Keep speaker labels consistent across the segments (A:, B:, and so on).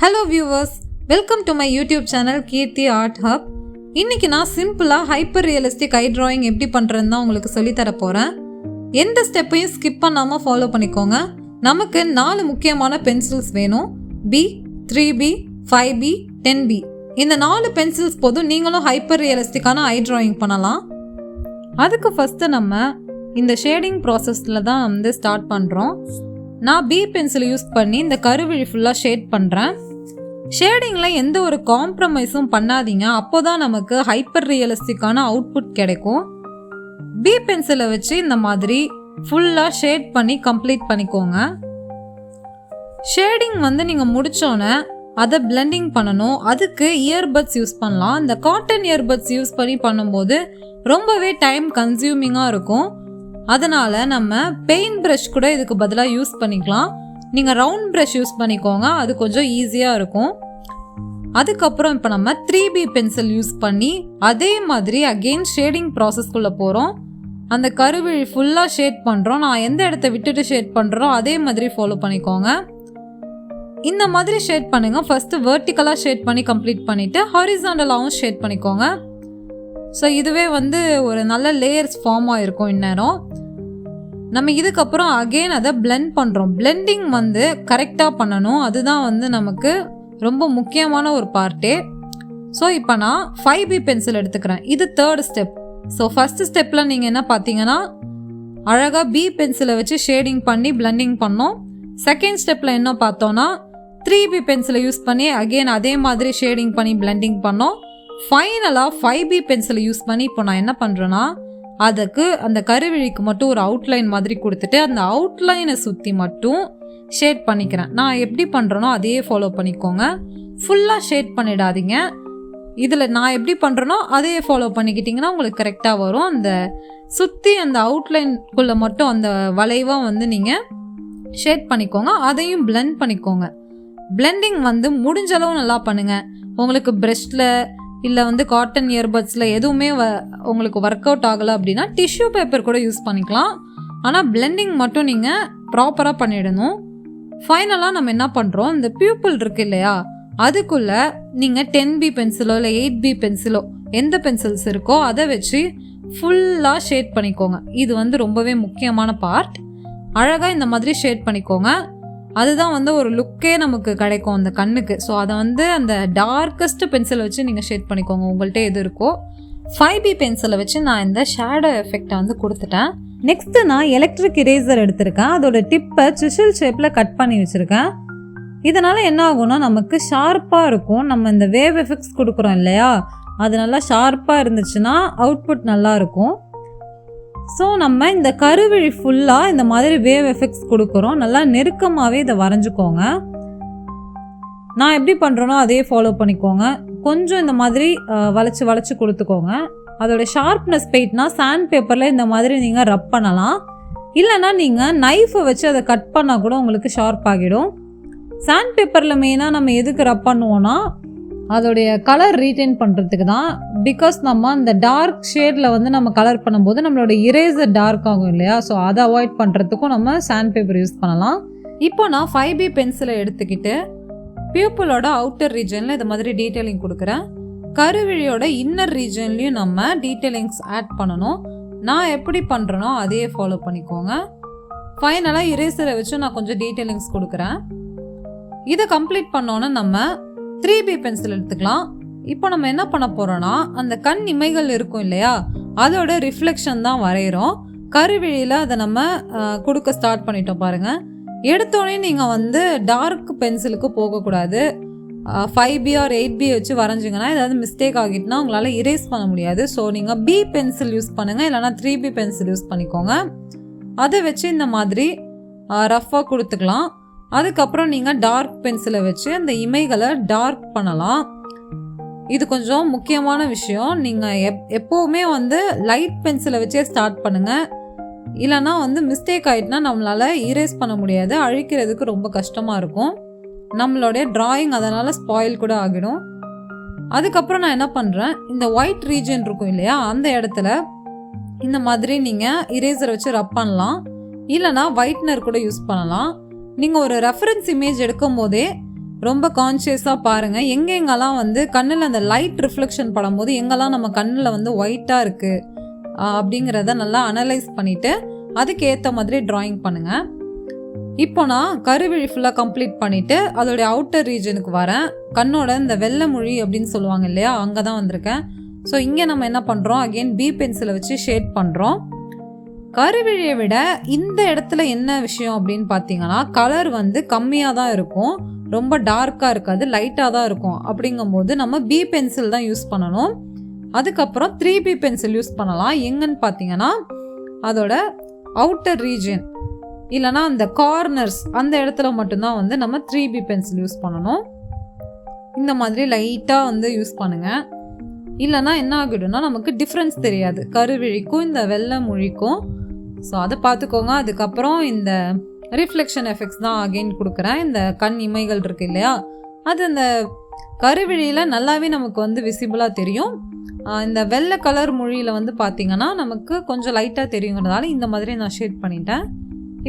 A: Hello viewers, welcome to my YouTube channel Keerthi Art Hub. இன்னைக்கு நான் சிம்பிளா hyper realistic ஐ drawing எப்படி பண்றதுன்னு தான் உங்களுக்கு சொல்லி தர போறேன். எந்த ஸ்டெப்பையும் ஸ்கிப் பண்ணாம ஃபாலோ பண்ணிக்கோங்க. நமக்கு 4 முக்கியமான பென்சில்ஸ் வேணும். B, 3B, 5B, 10B. இந்த 4 பென்சில்ஸ் போதும் நீங்களும் ஹைப்பர் ரியலிஸ்டிக்கான ஐ டிராயிங் பண்ணலாம். அதுக்கு ஃபர்ஸ்ட் நம்ம இந்த ஷேடிங் ப்ராசஸ்ல தான் ஸ்டார்ட் பண்றோம். நான் B பென்சில் யூஸ் பண்ணி இந்த கருவிழி ஃபுல்லாக ஷேட் பண்ணுறேன். ஷேடிங்கில் எந்த ஒரு காம்ப்ரமைஸும் பண்ணாதீங்க, அப்போ தான் நமக்கு ஹைப்பர் ரியலிஸ்டிக்கான அவுட்புட் கிடைக்கும். B பென்சிலை வச்சு இந்த மாதிரி ஃபுல்லாக ஷேட் பண்ணி கம்ப்ளீட் பண்ணிக்கோங்க. ஷேடிங் நீங்கள் முடித்தோன்னே அதை பிளெண்டிங் பண்ணணும். அதுக்கு இயர்பட்ஸ் யூஸ் பண்ணலாம். இந்த காட்டன் இயர்பட்ஸ் யூஸ் பண்ணி பண்ணும்போது ரொம்பவே டைம் கன்சியூமிங்காக இருக்கும். அதனால் நம்ம பெயிண்ட் ப்ரஷ் கூட இதுக்கு பதிலாக யூஸ் பண்ணிக்கலாம். நீங்கள் ரவுண்ட் ப்ரஷ் யூஸ் பண்ணிக்கோங்க, அது கொஞ்சம் ஈஸியாக இருக்கும். அதுக்கப்புறம் இப்போ நம்ம 3B பென்சில் யூஸ் பண்ணி அதே மாதிரி அகெயின் ஷேடிங் ப்ராசஸ்க்குள்ளே போகிறோம். அந்த கருவிழி ஃபுல்லாக ஷேட் பண்ணுறோம். நான் எந்த இடத்த விட்டுட்டு ஷேட் பண்ணுறோம் அதே மாதிரி ஃபாலோ பண்ணிக்கோங்க. இந்த மாதிரி ஷேட் பண்ணுங்கள். ஃபஸ்ட்டு வெர்டிக்கலாக ஷேட் பண்ணி கம்ப்ளீட் பண்ணிவிட்டு ஹாரிசாண்டலாகவும் ஷேட் பண்ணிக்கோங்க. ஸோ இதுவே ஒரு நல்ல லேயர்ஸ் ஃபார்ம் ஆகிருக்கும். இந்நேரம் நம்ம இதுக்கப்புறம் அகெயின் அதை பிளெண்ட் பண்ணுறோம். பிளெண்டிங் கரெக்டாக பண்ணணும். அதுதான் நமக்கு ரொம்ப முக்கியமான ஒரு பார்ட்டே. ஸோ இப்போ நான் 5B பென்சில் எடுத்துக்கிறேன். இது 3rd ஸ்டெப். ஸோ ஃபஸ்ட்டு ஸ்டெப்பில் நீங்கள் என்ன பார்த்தீங்கன்னா அழகாக B பென்சிலை வச்சு ஷேடிங் பண்ணி பிளெண்டிங் பண்ணோம். செகண்ட் ஸ்டெப்பில் என்ன பார்த்தோன்னா 3B பென்சிலை யூஸ் பண்ணி அகெயின் அதே மாதிரி ஷேடிங் பண்ணி பிளெண்டிங் பண்ணோம். ஃபைனலாக 5B பென்சிலை யூஸ் பண்ணி இப்போ நான் என்ன பண்ணுறேன்னா அதுக்கு அந்த கருவிழிக்கு மட்டும் ஒரு அவுட்லைன் மாதிரி கொடுத்துட்டு அந்த அவுட்லைனை சுற்றி மட்டும் ஷேட் பண்ணிக்கிறேன். நான் எப்படி பண்ணுறேனோ அதையே ஃபாலோ பண்ணிக்கோங்க. ஃபுல்லாக ஷேட் பண்ணிடாதீங்க. இதில் நான் எப்படி பண்ணுறேனோ அதையே ஃபாலோ பண்ணிக்கிட்டிங்கன்னா உங்களுக்கு கரெக்டாக வரும். அந்த சுற்றி அந்த அவுட்லைனுக்குள்ளே மட்டும் அந்த வளைவாக நீங்கள் ஷேட் பண்ணிக்கோங்க. அதையும் பிளெண்ட் பண்ணிக்கோங்க. பிளெண்டிங் முடிஞ்சளவு நல்லா பண்ணுங்கள். உங்களுக்கு ப்ரஷ்ல இல்லை காட்டன் இயர்பட்ஸில் எதுவுமே உங்களுக்கு ஒர்க் அவுட் ஆகலை அப்படின்னா டிஷ்யூ பேப்பர் கூட யூஸ் பண்ணிக்கலாம். ஆனால் பிளெண்டிங் மட்டும் நீங்கள் ப்ராப்பராக பண்ணிடணும். ஃபைனலாக நம்ம என்ன பண்ணுறோம், இந்த பியூப்பிள் இருக்குது இல்லையா, அதுக்குள்ளே நீங்கள் 10B பென்சிலோ இல்லை 8B பென்சிலோ எந்த பென்சில்ஸ் இருக்கோ அதை வச்சு ஃபுல்லாக ஷேட் பண்ணிக்கோங்க. இது ரொம்பவே முக்கியமான பார்ட். அழகாக இந்த மாதிரி ஷேட் பண்ணிக்கோங்க. அதுதான் ஒரு லுக்கே நமக்கு கிடைக்கும் அந்த கண்ணுக்கு. ஸோ அதை அந்த டார்க்கஸ்ட் பென்சிலை வச்சு நீங்கள் ஷேட் பண்ணிக்கோங்க உங்கள்கிட்ட எது இருக்கோ. 5B பென்சிலை வச்சு நான் இந்த ஷேடோ எஃபெக்டை கொடுத்துட்டேன். நெக்ஸ்ட்டு நான் எலக்ட்ரிக் இரேசர் எடுத்திருக்கேன். அதோட டிப்பை சிசில் ஷேப்பில் கட் பண்ணி வச்சுருக்கேன். இதனால் என்ன ஆகும்னா நமக்கு ஷார்ப்பாக இருக்கும். நம்ம இந்த வேவ் எஃபெக்ட்ஸ் கொடுக்குறோம் இல்லையா, அது நல்லா ஷார்ப்பாக இருந்துச்சுன்னா அவுட்புட் நல்லாயிருக்கும். ஸோ நம்ம இந்த கருவிழி ஃபுல்லாக இந்த மாதிரி வேவ் எஃபெக்ட்ஸ் கொடுக்குறோம். நல்லா நெருக்கமாகவே இதை வரைஞ்சிக்கோங்க. நான் எப்படி பண்ணுறேனோ அதே ஃபாலோ பண்ணிக்கோங்க. கொஞ்சம் இந்த மாதிரி வளைச்சி வளைச்சி கொடுத்துக்கோங்க. அதோட ஷார்ப்னஸ் போயிட்டுனா சாண்ட் பேப்பரில் இந்த மாதிரி நீங்கள் ரப் பண்ணலாம். இல்லைனா நீங்கள் நைஃபை வச்சு அதை கட் பண்ணால் கூட உங்களுக்கு ஷார்ப் ஆகிடும். சாண்ட் பேப்பரில் மெயினாக நம்ம எதுக்கு ரப் பண்ணுவோன்னா அதோடைய கலர் ரீட்டைன் பண்ணுறதுக்கு தான். பிகாஸ் நம்ம அந்த டார்க் ஷேடில் நம்ம கலர் பண்ணும்போது நம்மளோட இரேசர் டார்க் ஆகும் இல்லையா, ஸோ அதை அவாய்ட் பண்ணுறதுக்கும் நம்ம சாண்ட் பேப்பர் யூஸ் பண்ணலாம். இப்போ நான் 5B பென்சிலை எடுத்துக்கிட்டு பியூப்பிளோட அவுட்டர் ரீஜனில் இது மாதிரி டீட்டெயிலிங் கொடுக்குறேன். கருவிழியோட இன்னர் ரீஜன்லேயும் நம்ம டீட்டெயிலிங்ஸ் ஆட் பண்ணணும். நான் எப்படி பண்ணுறேனோ அதையே ஃபாலோ பண்ணிக்கோங்க. ஃபைனலாக இரேசரை வச்சு நான் கொஞ்சம் டீட்டெயிலிங்ஸ் கொடுக்குறேன். இதை கம்ப்ளீட் பண்ணோன்னே நம்ம 3B பென்சில் எடுத்துக்கலாம். இப்போ நம்ம என்ன பண்ண போகிறோன்னா அந்த கண் இமைகள் இருக்கும் இல்லையா, அதோட ரிஃப்ளெக்ஷன் தான் வரைகிறோம். கருவிழியில் அதை நம்ம கொடுக்க ஸ்டார்ட் பண்ணிட்டோம் பாருங்கள். எடுத்தோடனே நீங்கள் டார்க் பென்சிலுக்கு போகக்கூடாது. 5B ஆர் 8B வச்சு வரைஞ்சிங்கன்னா ஏதாவது மிஸ்டேக் ஆகிட்டுனா உங்களால் இரேஸ் பண்ண முடியாது. ஸோ நீங்கள் B பென்சில் யூஸ் பண்ணுங்கள், இல்லைனா 3B பென்சில் யூஸ் பண்ணிக்கோங்க. அதை வச்சு இந்த மாதிரி ரஃப்பாக கொடுத்துக்கலாம். அதுக்கப்புறம் நீங்கள் டார்க் பென்சிலை வச்சு அந்த இமைகளை டார்க் பண்ணலாம். இது கொஞ்சம் முக்கியமான விஷயம். நீங்கள் எப்போவுமே லைட் பென்சிலை வச்சே ஸ்டார்ட் பண்ணுங்கள். இல்லைனா மிஸ்டேக் ஆகிட்டுனா நம்மளால் இரேஸ் பண்ண முடியாது. அழிக்கிறதுக்கு ரொம்ப கஷ்டமாக இருக்கும். நம்மளுடைய ட்ராயிங் அதனால் ஸ்பாயில் கூட ஆகிடும். அதுக்கப்புறம் நான் என்ன பண்ணுறேன், இந்த ஒயிட் ரீஜன் இருக்கும் இல்லையா, அந்த இடத்துல இந்த மாதிரி நீங்கள் இரேசரை வச்சு ரப் பண்ணலாம். இல்லைனா ஒயிட்னர் கூட யூஸ் பண்ணலாம். நீங்கள் ஒரு ரெஃபரன்ஸ் இமேஜ் எடுக்கும் போதே ரொம்ப கான்ஷியஸாக பாருங்கள். எங்கெங்கெல்லாம் வந்து கண்ணில் அந்த லைட் ரிஃப்ளெக்ஷன் படும்போது எங்கெல்லாம் நம்ம கண்ணில் வந்து ஒயிட்டாக இருக்குது அப்படிங்கிறத நல்லா அனலைஸ் பண்ணிவிட்டு அதுக்கேற்ற மாதிரி ட்ராயிங் பண்ணுங்கள். இப்போ நான் கருவிழி ஃபுல்லாக கம்ப்ளீட் பண்ணிவிட்டு அதோடைய அவுட்டர் ரீஜனுக்கு வரேன். கண்ணோட இந்த வெள்ளை மொழி அப்படின்னு சொல்லுவாங்க இல்லையா, அங்கே தான் வந்திருக்கேன். ஸோ இங்கே நம்ம என்ன பண்ணுறோம், அகெயின் பி பென்சிலை வச்சு ஷேட் பண்ணுறோம். கருவிழியை விட இந்த இடத்துல என்ன விஷயம் அப்படின்னு பார்த்தீங்கன்னா, கலர் வந்து கம்மியாக தான் இருக்கும், ரொம்ப டார்க்காக இருக்காது, லைட்டாக தான் இருக்கும். அப்படிங்கும்போது நம்ம பி பென்சில் தான் யூஸ் பண்ணணும். அதுக்கப்புறம் 3B பென்சில் யூஸ் பண்ணலாம். எங்கன்னு பார்த்தீங்கன்னா அதோட அவுட்டர் ரீஜன் இல்லைனா அந்த கார்னர்ஸ் அந்த இடத்துல மட்டும்தான் வந்து நம்ம 3B பென்சில் யூஸ் பண்ணணும். இந்த மாதிரி லைட்டாக வந்து யூஸ் பண்ணுங்கள். இல்லைனா என்ன ஆகிடும்னா நமக்கு டிஃப்ரென்ஸ் தெரியாது கருவிழிக்கும் இந்த வெள்ளை மொழிக்கும். ஸோ அதை பார்த்துக்கோங்க. அதுக்கப்புறம் இந்த ரிஃப்ளெக்ஷன் எஃபெக்ட்ஸ் தான் அகெயின் கொடுக்குறேன். இந்த கண் இமைகள் இருக்குது இல்லையா, அது அந்த கருவிழியில் நல்லாவே நமக்கு வந்து விசிபிளாக தெரியும். இந்த வெள்ளை கலர் மொழியில் வந்து பார்த்திங்கன்னா நமக்கு கொஞ்சம் லைட்டாக தெரியுங்கிறதால இந்த மாதிரி நான் ஷேட் பண்ணிட்டேன்.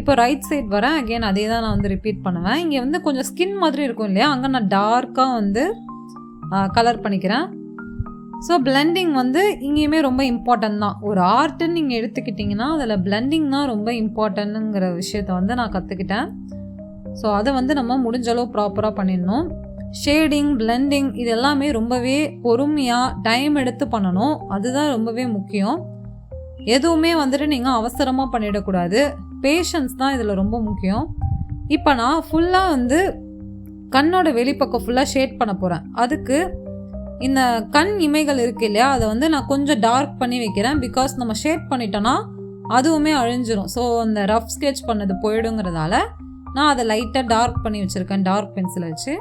A: இப்போ ரைட் சைட் வரேன். அகெயின் அதே தான் நான் வந்து ரிப்பீட் பண்ணுவேன். இங்கே வந்து கொஞ்சம் ஸ்கின் மாதிரி இருக்கும் இல்லையா, அங்கே நான் டார்க்காக வந்து கலர் பண்ணிக்கிறேன். ஸோ பிளெண்டிங் வந்து இங்கேயுமே ரொம்ப இம்பார்ட்டன்ட் தான். ஒரு ஆர்ட்டுன்னு நீங்கள் எடுத்துக்கிட்டிங்கன்னா அதில் பிளெண்டிங் தான் ரொம்ப இம்பார்ட்டன்னுங்கிற விஷயத்த வந்து நான் கற்றுக்கிட்டேன். ஸோ அதை வந்து நம்ம முடிஞ்சளவு ப்ராப்பராக பண்ணிடணும். ஷேடிங், பிளெண்டிங் இது எல்லாமே ரொம்பவே பொறுமையாக டைம் எடுத்து பண்ணணும். அதுதான் ரொம்பவே முக்கியம். எதுவுமே வந்துட்டு நீங்கள் அவசரமாக பண்ணிடக்கூடாது. பேஷன்ஸ் தான் இதில் ரொம்ப முக்கியம். இப்போ நான் ஃபுல்லாக வந்து கண்ணோட வெளிப்பக்கம் ஃபுல்லாக ஷேட் பண்ண போகிறேன். அதுக்கு இந்த கண் இமைகள் இருக்குது இல்லையா, அதை வந்து நான் கொஞ்சம் டார்க் பண்ணி வைக்கிறேன். பிகாஸ் நம்ம ஷேட் பண்ணிட்டோன்னா அதுவுமே அழிஞ்சிரும். ஸோ அந்த ரஃப் ஸ்கெட்ச் பண்ணது போயிடுங்கிறதால நான் அதை லைட்டாக டார்க் பண்ணி வச்சுருக்கேன் டார்க் பென்சிலை வச்சு.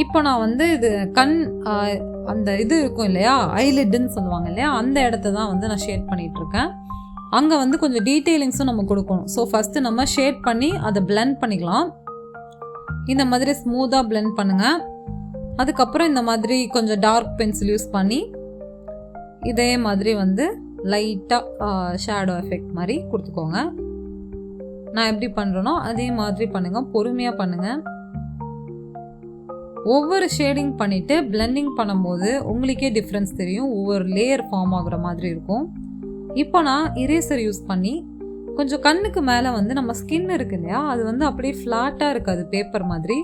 A: இப்போ நான் வந்து இது கண் அந்த இது இருக்கும் இல்லையா, ஐலிட்டுன்னு சொல்லுவாங்க இல்லையா, அந்த இடத்த தான் வந்து நான் ஷேட் பண்ணிகிட்ருக்கேன். அங்கே வந்து கொஞ்சம் டீட்டெயிலிங்ஸும் நம்ம கொடுக்கணும். ஸோ ஃபஸ்ட்டு நம்ம ஷேட் பண்ணி அதை பிளெண்ட் பண்ணிக்கலாம். இந்த மாதிரி ஸ்மூத்தாக பிளெண்ட் பண்ணுங்கள். அதுக்கப்புறம் இந்த மாதிரி கொஞ்சம் டார்க் பென்சில் யூஸ் பண்ணி இதே மாதிரி வந்து லைட்டாக ஷேடோ எஃபெக்ட் மாதிரி கொடுத்துக்கோங்க. நான் எப்படி பண்ணுறேனோ அதே மாதிரி பண்ணுங்கள், பொறுமையாக பண்ணுங்கள். ஒவ்வொரு ஷேடிங் பண்ணிவிட்டு பிளெண்டிங் பண்ணும்போது உங்களுக்கே டிஃப்ரென்ஸ் தெரியும். ஒவ்வொரு லேயர் ஃபார்ம் ஆகுற மாதிரி இருக்கும். இப்போ நான் இரேசர் யூஸ் பண்ணி கொஞ்சம் கண்ணுக்கு மேலே வந்து நம்ம ஸ்கின் இருக்கு இல்லையா, அது வந்து அப்படியே ஃப்ளாட்டாக இருக்காது, பேப்பர் மாதிரி.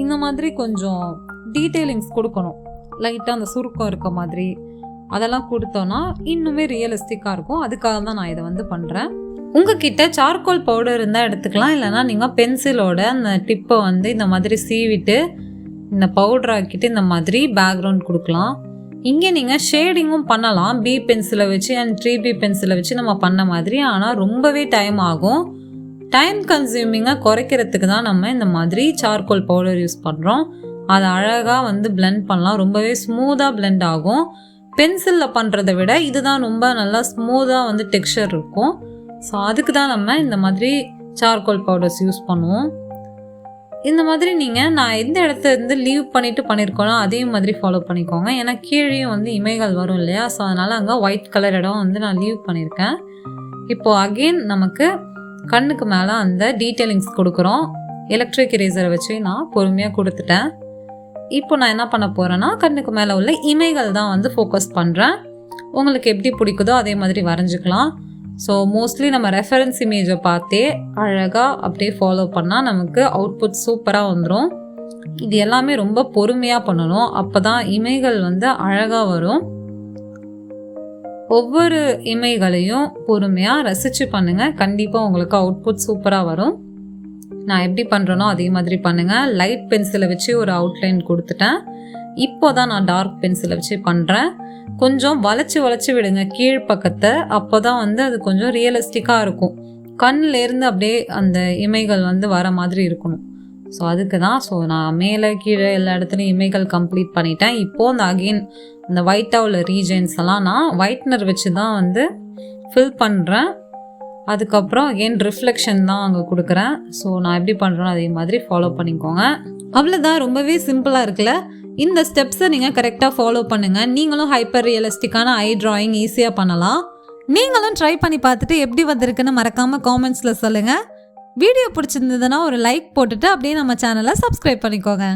A: இந்த மாதிரி கொஞ்சம் டீட்டெயிலிங்ஸ் கொடுக்கணும். லைட்டாக அந்த சுருக்கம் இருக்க மாதிரி அதெல்லாம் கொடுத்தோன்னா இன்னுமே ரியலிஸ்டிக்காக இருக்கும். அதுக்காக தான் நான் இதை வந்து பண்ணுறேன். உங்ககிட்ட சார்கோல் பவுடர் இருந்தால் எடுத்துக்கலாம். இல்லைனா நீங்கள் பென்சிலோட அந்த டிப்பை வந்து இந்த மாதிரி சீவிட்டு இந்த பவுடர் ஆக்கிட்டு இந்த மாதிரி பேக்ரவுண்ட் கொடுக்கலாம். இங்கே நீங்கள் ஷேடிங்கும் பண்ணலாம், பி பென்சிலை வச்சு அண்ட் 3B பென்சிலை வச்சு நம்ம பண்ண மாதிரி. ஆனால் ரொம்பவே டைம் ஆகும். டைம் கன்சியூமிங்காக குறைக்கிறதுக்கு தான் நம்ம இந்த மாதிரி சார்கோல் பவுடர் யூஸ் பண்ணுறோம். அதை அழகாக வந்து பிளெண்ட் பண்ணலாம், ரொம்பவே ஸ்மூத்தாக பிளெண்ட் ஆகும். பென்சிலில் பண்ணுறதை விட இதுதான் ரொம்ப நல்லா ஸ்மூத்தாக வந்து டெக்ஸ்சர் இருக்கும். ஸோ அதுக்கு தான் நம்ம இந்த மாதிரி சார்கோல் பவுடர்ஸ் யூஸ் பண்ணுவோம். இந்த மாதிரி நீங்கள் நான் எந்த இடத்த இருந்து லீவ் பண்ணிவிட்டு பண்ணியிருக்கோனோ அதே மாதிரி ஃபாலோ பண்ணிக்கோங்க. ஏன்னா கீழேயும் வந்து இமைகள் வரும் இல்லையா, ஸோ அதனால் அங்கே ஒயிட் கலர் இடம் வந்து நான் லீவ் பண்ணியிருக்கேன். இப்போது அகெயின் நமக்கு கண்ணுக்கு மேலே அந்த டீட்டெயிலிங்ஸ் கொடுக்குறோம். எலக்ட்ரிக் இரேசரை வச்சு நான் பொறுமையாக கொடுத்துட்டேன். இப்போ நான் என்ன பண்ண போகிறேன்னா கண்ணுக்கு மேலே உள்ள இமைகள் தான் வந்து ஃபோக்கஸ் பண்ணுறேன். உங்களுக்கு எப்படி பிடிக்குதோ அதே மாதிரி வரைஞ்சிக்கலாம். ஸோ மோஸ்ட்லி நம்ம ரெஃபரன்ஸ் இமேஜை பார்த்தே அழகாக அப்படியே ஃபாலோ பண்ணால் நமக்கு அவுட்புட் சூப்பராக வந்துடும். இது எல்லாமே ரொம்ப பொறுமையாக பண்ணணும், அப்போ தான் இமைகள் வந்து அழகாக வரும். ஒவ்வொரு இமைகளையும் பொறுமையாக ரசித்து பண்ணுங்கள், கண்டிப்பாக உங்களுக்கு அவுட்புட் சூப்பராக வரும். நான் எப்படி பண்ணுறேனோ அதே மாதிரி பண்ணுங்கள். லைட் பென்சிலை வச்சு ஒரு அவுட்லைன் கொடுத்துட்டேன். இப்போ தான் நான் டார்க் பென்சிலை வச்சு பண்ணுறேன். கொஞ்சம் வளைச்சி விடுங்க கீழ்ப்பக்கத்தை, அப்போ தான் வந்து அது கொஞ்சம் ரியலிஸ்டிக்காக இருக்கும். கண்ணிலேருந்து அப்படியே அந்த இமைகள் வந்து வர மாதிரி இருக்கணும். ஸோ அதுக்கு தான். ஸோ நான் மேலே கீழே எல்லா இடத்துலையும் இமைகள் கம்ப்ளீட் பண்ணிட்டேன். இப்போது அந்த அகெயின் இந்த ஒயிட்டாக உள்ள ரீஜன்ஸ் எல்லாம் நான் ஒயிட்னர் வச்சு தான் வந்து ஃபில் பண்ணுறேன். அதுக்கப்புறம் அகெயின் ரிஃப்ளெக்ஷன் தான் அங்கே கொடுக்குறேன். ஸோ நான் எப்படி பண்ணுறேனோ அதே மாதிரி ஃபாலோ பண்ணிக்கோங்க. அவ்வளோதான், ரொம்பவே சிம்பிளாக இருக்குல்ல. இந்த ஸ்டெப்ஸை நீங்கள் கரெக்டாக ஃபாலோ பண்ணுங்கள். நீங்களும் ஹைப்பர் ரியலிஸ்டிக்கான ஐ ட்ராயிங் ஈஸியாக பண்ணலாம். நீங்களும் ட்ரை பண்ணி பார்த்துட்டு எப்படி வந்திருக்குன்னு மறக்காமல் காமெண்ட்ஸில் சொல்லுங்கள். வீடியோ பிடிச்சிருந்ததுன்னா ஒரு லைக் போட்டுட்டு அப்படியே நம்ம சேனலை சப்ஸ்கிரைப் பண்ணிக்கோங்க.